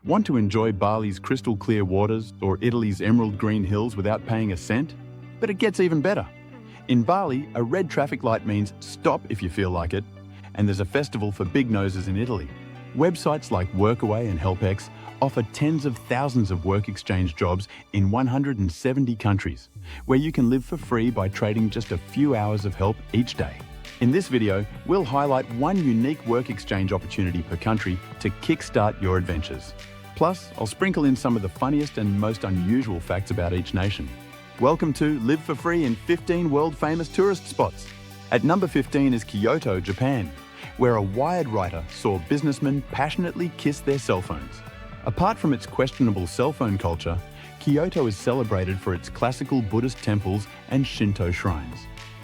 Want to enjoy Bali's crystal clear waters or Italy's emerald green hills without paying a cent? But it gets even better. In Bali, a red traffic light means stop if you feel like it, and there's a festival for big noses in Italy. Websites like Workaway and HelpX offer tens of thousands of work exchange jobs in 170 countries, where you can live for free by trading just a few hours of help each day. In this video, we'll highlight one unique work exchange opportunity per country to kickstart your adventures. Plus, I'll sprinkle in some of the funniest and most unusual facts about each nation. Welcome to Live for Free in 15 world-famous tourist spots. At number 15 is Kyoto, Japan, where a Wired writer saw businessmen passionately kiss their cell phones. Apart from its questionable cell phone culture, Kyoto is celebrated for its classical Buddhist temples and Shinto shrines.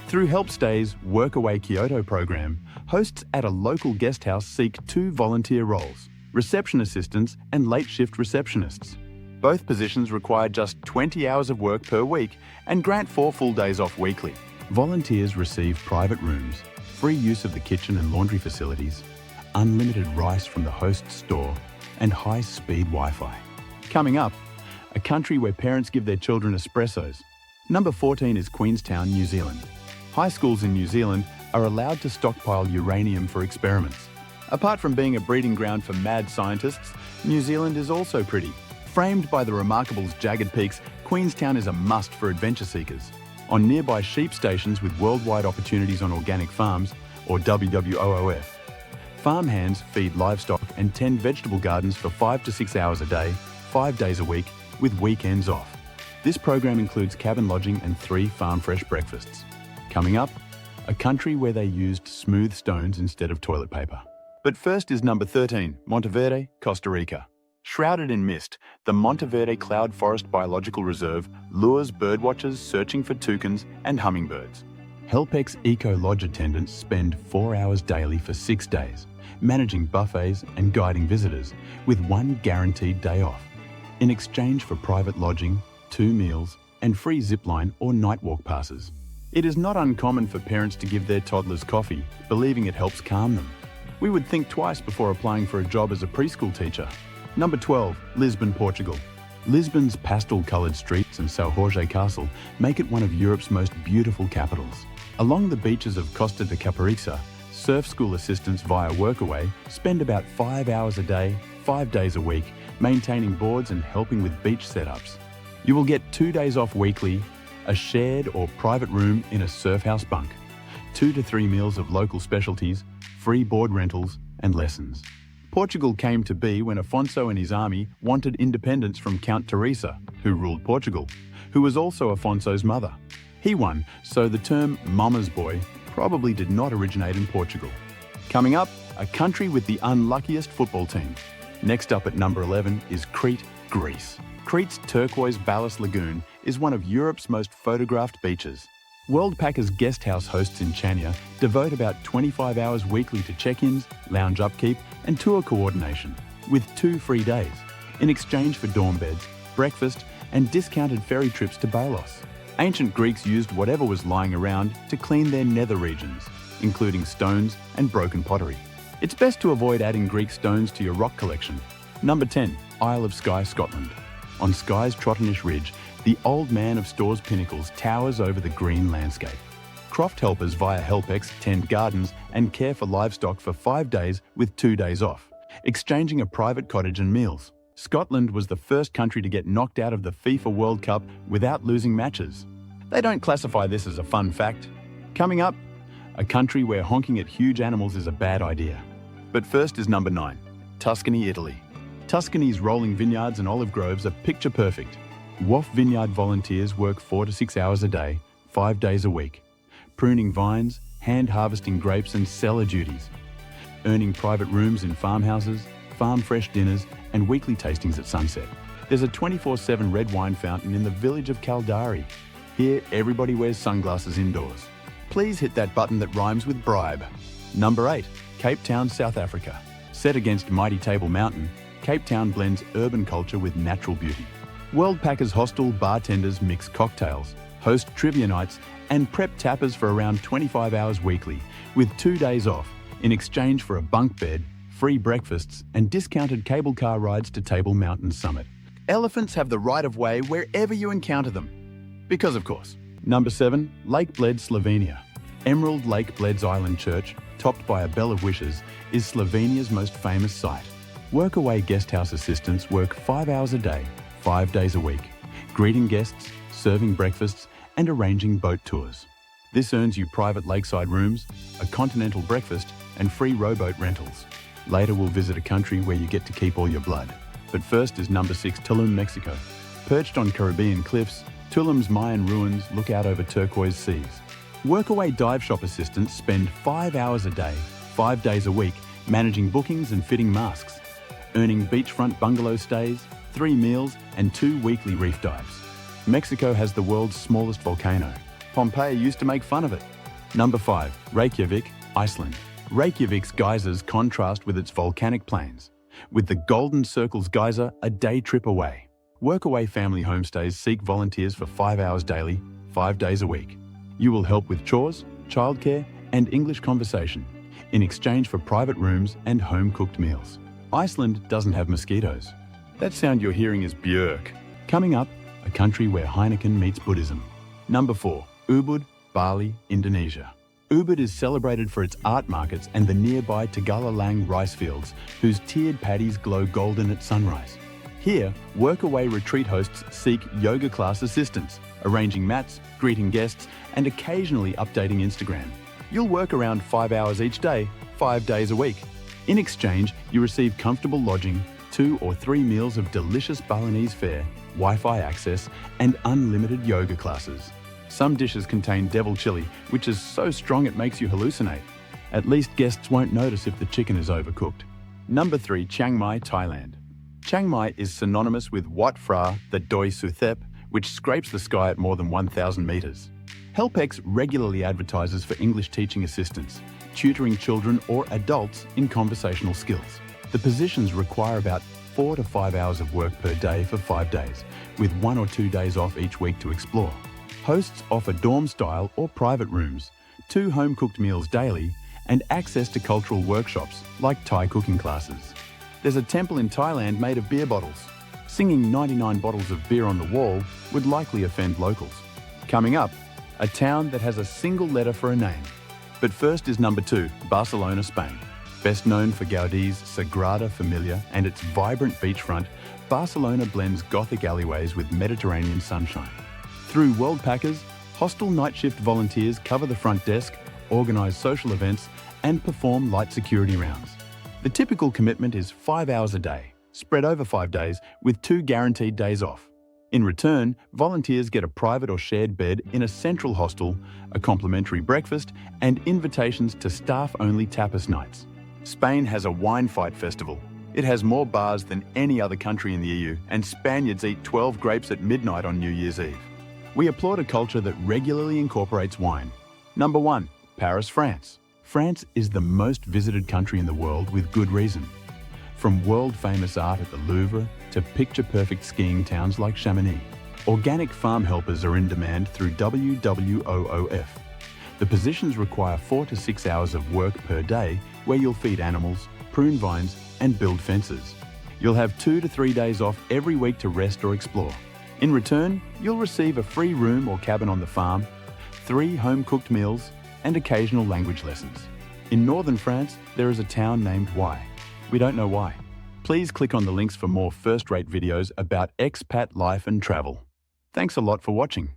Through HelpStay's Workaway Kyoto program, hosts at a local guest house seek 2 volunteer roles: reception assistants and late shift receptionists. Both positions require just 20 hours of work per week and grant 4 full days off weekly. Volunteers receive private rooms, free use of the kitchen and laundry facilities, unlimited rice from the host's store, and high-speed Wi-Fi. Coming up, a country where parents give their children espressos. Number 14 is Queenstown, New Zealand. High schools in New Zealand are allowed to stockpile uranium for experiments. Apart from being a breeding ground for mad scientists, New Zealand is also pretty. Framed by the Remarkable's jagged peaks, Queenstown is a must for adventure seekers. On nearby sheep stations with worldwide opportunities on organic farms, or WWOOF, farmhands feed livestock and tend vegetable gardens for 5 to 6 hours a day, 5 days a week, with weekends off. This program includes cabin lodging and 3 farm-fresh breakfasts. Coming up, a country where they used smooth stones instead of toilet paper. But first is number 13, Monte Verde, Costa Rica. Shrouded in mist, the Monte Verde Cloud Forest Biological Reserve lures birdwatchers searching for toucans and hummingbirds. HelpX Eco Lodge attendants spend 4 hours daily for 6 days, managing buffets and guiding visitors, with 1 guaranteed day off. In exchange for private lodging, 2 meals, and free zipline or nightwalk passes. It is not uncommon for parents to give their toddlers coffee, believing it helps calm them. We would think twice before applying for a job as a preschool teacher. Number 12, Lisbon, Portugal. Lisbon's pastel-coloured streets and São Jorge Castle make it one of Europe's most beautiful capitals. Along the beaches of Costa de Caparica, surf school assistants via Workaway spend about 5 hours a day, 5 days a week, maintaining boards and helping with beach setups. You will get 2 days off weekly, a shared or private room in a surf house bunk, 2 to 3 meals of local specialties, free board rentals and lessons. Portugal came to be when Afonso and his army wanted independence from Count Teresa, who ruled Portugal, who was also Afonso's mother. He won, so the term mama's boy probably did not originate in Portugal. Coming up, a country with the unluckiest football team. Next up at number 11 is Crete, Greece. Crete's turquoise Ballas Lagoon is one of Europe's most photographed beaches. Worldpacker's guest house hosts in Chania devote about 25 hours weekly to check-ins, lounge upkeep, and tour coordination, with 2 free days, in exchange for dorm beds, breakfast, and discounted ferry trips to Balos. Ancient Greeks used whatever was lying around to clean their nether regions, including stones and broken pottery. It's best to avoid adding Greek stones to your rock collection. Number 10, Isle of Skye, Scotland. On Skye's Trottenish Ridge, the Old Man of Stores pinnacles towers over the green landscape. Croft helpers via HelpX tend gardens and care for livestock for 5 days with 2 days off, exchanging a private cottage and meals. Scotland was the first country to get knocked out of the FIFA World Cup without losing matches. They don't classify this as a fun fact. Coming up, a country where honking at huge animals is a bad idea. But first is number 9, Tuscany, Italy. Tuscany's rolling vineyards and olive groves are picture perfect. WWOOF vineyard volunteers work 4 to 6 hours a day, 5 days a week, pruning vines, hand-harvesting grapes and cellar duties, earning private rooms in farmhouses, farm-fresh dinners and weekly tastings at sunset. There's a 24/7 red wine fountain in the village of Caldari. Here, everybody wears sunglasses indoors. Please hit that button that rhymes with bribe. Number 8, Cape Town, South Africa. Set against mighty Table Mountain, Cape Town blends urban culture with natural beauty. Worldpackers hostel bartenders mix cocktails, host trivia nights, and prep tappers for around 25 hours weekly, with 2 days off, in exchange for a bunk bed, free breakfasts, and discounted cable car rides to Table Mountain Summit. Elephants have the right of way wherever you encounter them. Because of course. Number 7. Lake Bled, Slovenia. Emerald Lake Bled's Island Church, topped by a Bell of Wishes, is Slovenia's most famous site. Workaway guesthouse assistants work 5 hours a day, 5 days a week, greeting guests, serving breakfasts, and arranging boat tours. This earns you private lakeside rooms, a continental breakfast, and free rowboat rentals. Later we'll visit a country where you get to keep all your blood. But first is number 6, Tulum, Mexico. Perched on Caribbean cliffs, Tulum's Mayan ruins look out over turquoise seas. Workaway dive shop assistants spend 5 hours a day, 5 days a week, managing bookings and fitting masks, earning beachfront bungalow stays, 3 meals, and 2 weekly reef dives. Mexico has the world's smallest volcano. Pompeii used to make fun of it. Number 5. Reykjavik, Iceland. Reykjavik's geysers contrast with its volcanic plains, with the Golden Circle's geyser a day trip away. Workaway family homestays seek volunteers for 5 hours daily, 5 days a week. You will help with chores, childcare, and English conversation, in exchange for private rooms and home-cooked meals. Iceland doesn't have mosquitoes. That sound you're hearing is Björk. Coming up, a country where Heineken meets Buddhism. Number 4. Ubud, Bali, Indonesia. Ubud is celebrated for its art markets and the nearby Tegalalang rice fields, whose tiered paddies glow golden at sunrise. Here, Workaway retreat hosts seek yoga class assistants, arranging mats, greeting guests, and occasionally updating Instagram. You'll work around 5 hours each day, 5 days a week. In exchange, you receive comfortable lodging, 2 or 3 meals of delicious Balinese fare, Wi-Fi access, and unlimited yoga classes. Some dishes contain devil chili, which is so strong it makes you hallucinate. At least guests won't notice if the chicken is overcooked. Number 3. Chiang Mai, Thailand. Chiang Mai is synonymous with Wat Phra, the Doi Suthep, which scrapes the sky at more than 1,000 meters. HelpX regularly advertises for English teaching assistants, tutoring children or adults in conversational skills. The positions require about 4 to 5 hours of work per day for 5 days, with 1 or 2 days off each week to explore. Hosts offer dorm-style or private rooms, 2 home-cooked meals daily, and access to cultural workshops like Thai cooking classes. There's a temple in Thailand made of beer bottles. Singing 99 bottles of beer on the wall would likely offend locals. Coming up, a town that has a single letter for a name. But first is number 2, Barcelona, Spain. Best known for Gaudi's Sagrada Familia and its vibrant beachfront, Barcelona blends Gothic alleyways with Mediterranean sunshine. Through Worldpackers, hostel night shift volunteers cover the front desk, organise social events, and perform light security rounds. The typical commitment is 5 hours a day, spread over 5 days with 2 guaranteed days off. In return, volunteers get a private or shared bed in a central hostel, a complimentary breakfast, and invitations to staff-only tapas nights. Spain has a wine fight festival. It has more bars than any other country in the EU, and Spaniards eat 12 grapes at midnight on New Year's Eve. We applaud a culture that regularly incorporates wine. Number 1, Paris, France. France is the most visited country in the world with good reason. From world-famous art at the Louvre to picture-perfect skiing towns like Chamonix, organic farm helpers are in demand through WWOOF. The positions require 4 to 6 hours of work per day where you'll feed animals, prune vines, and build fences. You'll have 2 to 3 days off every week to rest or explore. In return, you'll receive a free room or cabin on the farm, 3 home-cooked meals, and occasional language lessons. In northern France, there is a town named Y. We don't know why. Please click on the links for more first-rate videos about expat life and travel. Thanks a lot for watching.